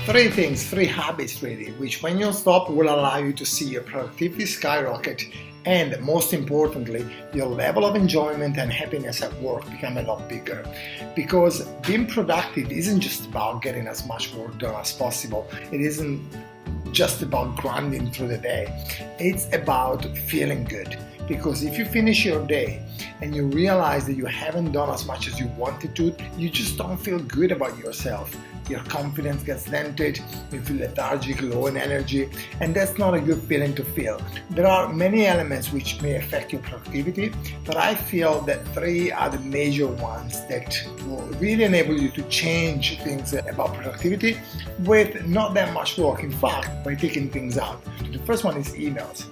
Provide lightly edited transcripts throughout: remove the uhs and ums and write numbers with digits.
three habits really, which when you stop will allow you to see your productivity skyrocket, and most importantly, your level of enjoyment and happiness at work become a lot bigger. Because being productive isn't just about getting as much work done as possible. It isn't just about grinding through the day. It's about feeling good. Because if you finish your day and you realize that you haven't done as much as you wanted to, you just don't feel good about yourself. Your confidence gets dented, you feel lethargic, low in energy, and that's not a good feeling to feel. There are many elements which may affect your productivity, but I feel that 3 are the major ones that will really enable you to change things about productivity with not that much work. In fact, by taking things out. The first one is emails.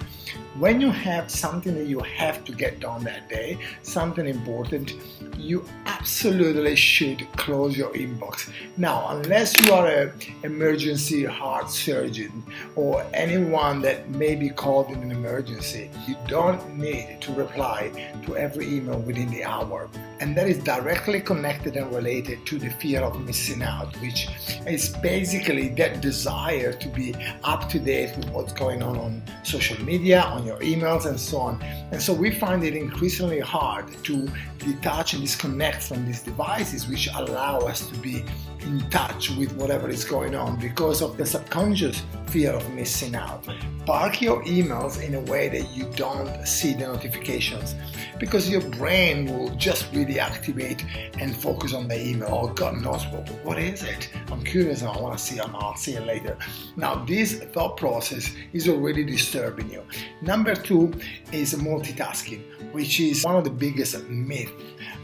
When you have something that you have to get done that day, something important, you absolutely should close your inbox. Now, unless you are an emergency heart surgeon or anyone that may be called in an emergency, you don't need to reply to every email within the hour. And that is directly connected and related to the fear of missing out, which is basically that desire to be up to date with what's going on social media, on your emails, and so on. And so we find it increasingly hard to detach and disconnect from these devices, which allow us to be in touch with whatever is going on because of the subconscious fear of missing out. Park your emails in a way that you don't see the notifications, because your brain will just really activate and focus on the email. Oh, God knows what is it? I'm curious and I want to see it. I'll see it later. Now, this thought process is already disturbing you. Number 2 is multitasking, which is one of the biggest myths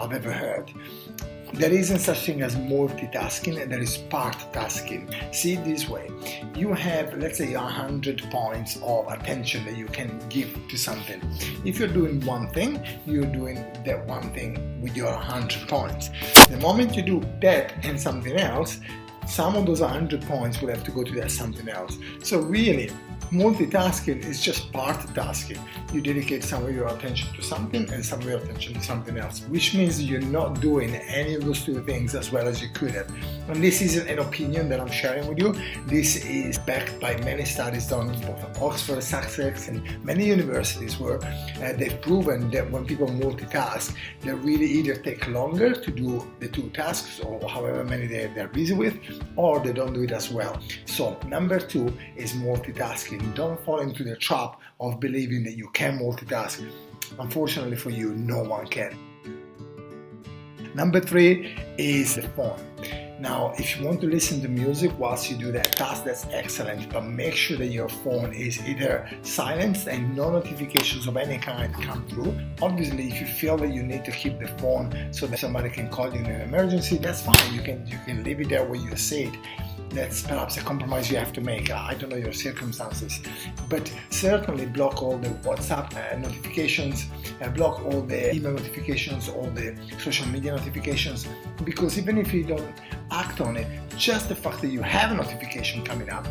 I've ever heard. There isn't such thing as multitasking, and there is part tasking. See it this way. You have, let's say, 100 points of attention that you can give to something. If you're doing one thing, you're doing that one thing with your 100 points. The moment you do that and something else, some of those 100 points will have to go to that something else. So really, multitasking is just part tasking. You dedicate some of your attention to something and some of your attention to something else, which means you're not doing any of those 2 things as well as you could have. And this isn't an opinion that I'm sharing with you. This is backed by many studies done in both Oxford, Sussex, and many universities where they've proven that when people multitask, they really either take longer to do the 2 tasks or however many they're busy with, or they don't do it as well. So number 2 is multitasking. Don't fall into the trap of believing that you can multitask. Unfortunately for you, no one can. Number 3 is the phone. Now, if you want to listen to music whilst you do that task, that's excellent, but make sure that your phone is either silenced and no notifications of any kind come through. Obviously, if you feel that you need to keep the phone so that somebody can call you in an emergency, that's fine. You can leave it there where you see it. That's perhaps a compromise you have to make. I don't know your circumstances, but certainly block all the WhatsApp notifications, block all the email notifications, all the social media notifications, because even if you don't act on it, just the fact that you have a notification coming up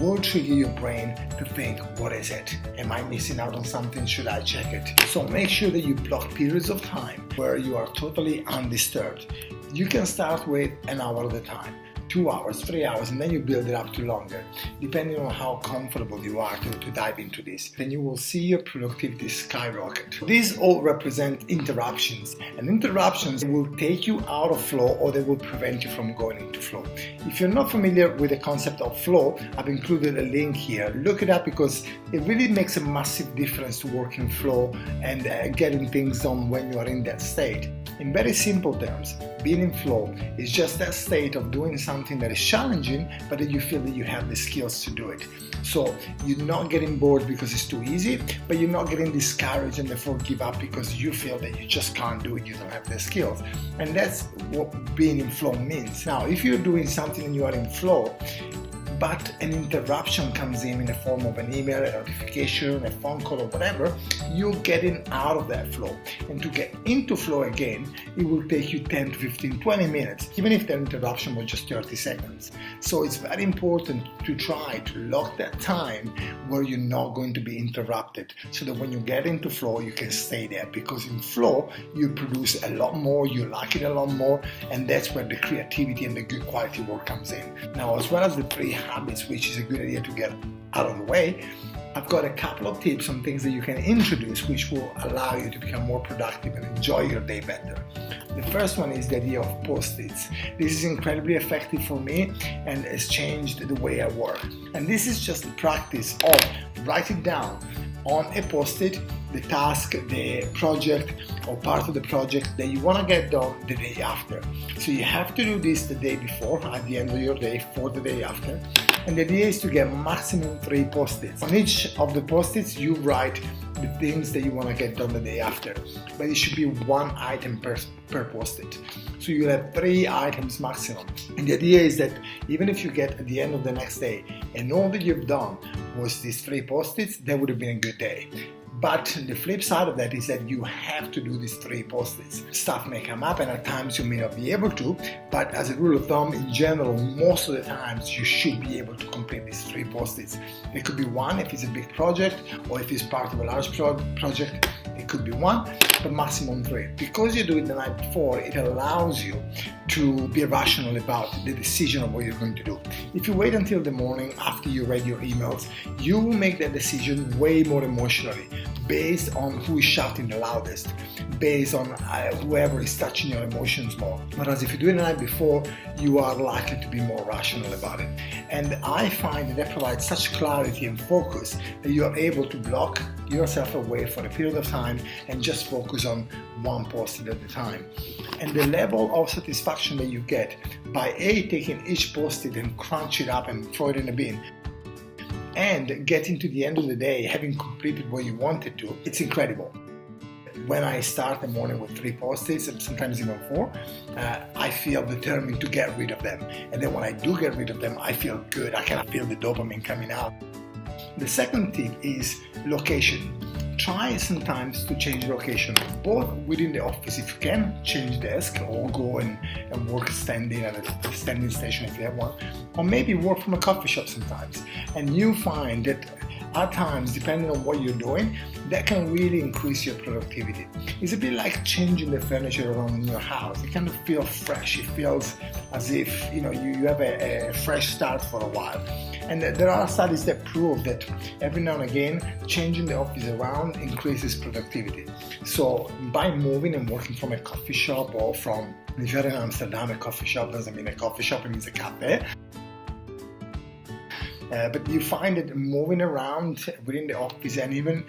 will trigger your brain to think, what is it? Am I missing out on something? Should I check it? So make sure that you block periods of time where you are totally undisturbed. You can start with an hour at a time, 2 hours, 3 hours, and then you build it up to longer, depending on how comfortable you are to dive into this. Then you will see your productivity skyrocket. These all represent interruptions, and interruptions will take you out of flow or they will prevent you from going into flow. If you're not familiar with the concept of flow, I've included a link here. Look it up because it really makes a massive difference to work in flow and getting things done when you are in that state. In very simple terms, being in flow is just that state of doing something that is challenging, but that you feel that you have the skills to do it. So you're not getting bored because it's too easy, but you're not getting discouraged and therefore give up because you feel that you just can't do it, you don't have the skills. And that's what being in flow means. Now, if you're doing something and you are in flow, but an interruption comes in the form of an email, a notification, a phone call, or whatever, you're getting out of that flow. And to get into flow again, it will take you 10 to 15, 20 minutes, even if the interruption was just 30 seconds. So it's very important to try to lock that time where you're not going to be interrupted, so that when you get into flow, you can stay there, because in flow, you produce a lot more, you like it a lot more, and that's where the creativity and the good quality work comes in. Now, as well as the 3 habits, which is a good idea to get out of the way, I've got a couple of tips on things that you can introduce which will allow you to become more productive and enjoy your day better. The first one is the idea of post-its. This is incredibly effective for me and has changed the way I work. And this is just the practice of writing down on a post-it the task, the project, or part of the project that you want to get done the day after. So you have to do this the day before, at the end of your day, for the day after. And the idea is to get maximum 3 post-its. On each of the post-its, you write the things that you want to get done the day after, but it should be 1 item per post-it. So you'll have 3 items maximum. And the idea is that even if you get at the end of the next day and all that you've done was these 3 post-its, that would have been a good day. But the flip side of that is that you have to do these 3 post-its. Stuff may come up and at times you may not be able to, but as a rule of thumb, in general, most of the times you should be able to complete these 3 post-its. It could be 1 if it's a big project, or if it's part of a large project, it could be 1, but maximum 3. Because you do it the night before, it allows you to be rational about the decision of what you're going to do. If you wait until the morning after you read your emails, you will make that decision way more emotionally, based on who is shouting the loudest, based on whoever is touching your emotions more. Whereas if you do it the night before, you are likely to be more rational about it. And I find that provides such clarity and focus that you are able to block yourself away for a period of time and just focus on 1 post-it at a time. And the level of satisfaction that you get by taking each post-it and crunch it up and throw it in a bin, and getting to the end of the day having completed what you wanted to, it's incredible. When I start the morning with 3 post-its, and sometimes even 4, I feel determined to get rid of them. And then when I do get rid of them, I feel good. I kind of feel the dopamine coming out. The second tip is location. Try sometimes to change location, both within the office if you can, change desk, or go and work standing at a standing station if you have one, or maybe work from a coffee shop sometimes. And you find that at times, depending on what you're doing, that can really increase your productivity. It's a bit like changing the furniture around in your house. It kind of feels fresh. It feels as if you have a fresh start for a while. And there are studies that prove that every now and again, changing the office around increases productivity. So by moving and working from a coffee shop, or from, if you're in Amsterdam, a coffee shop doesn't mean a coffee shop, it means a cafe. But you find that moving around within the office and even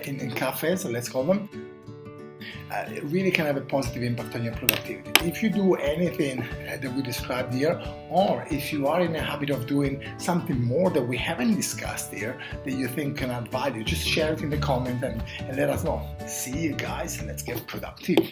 in cafes, let's call them, it really can have a positive impact on your productivity. If you do anything that we described here, or if you are in a habit of doing something more that we haven't discussed here that you think can add value, just share it in the comment and let us know. See you guys, and let's get productive.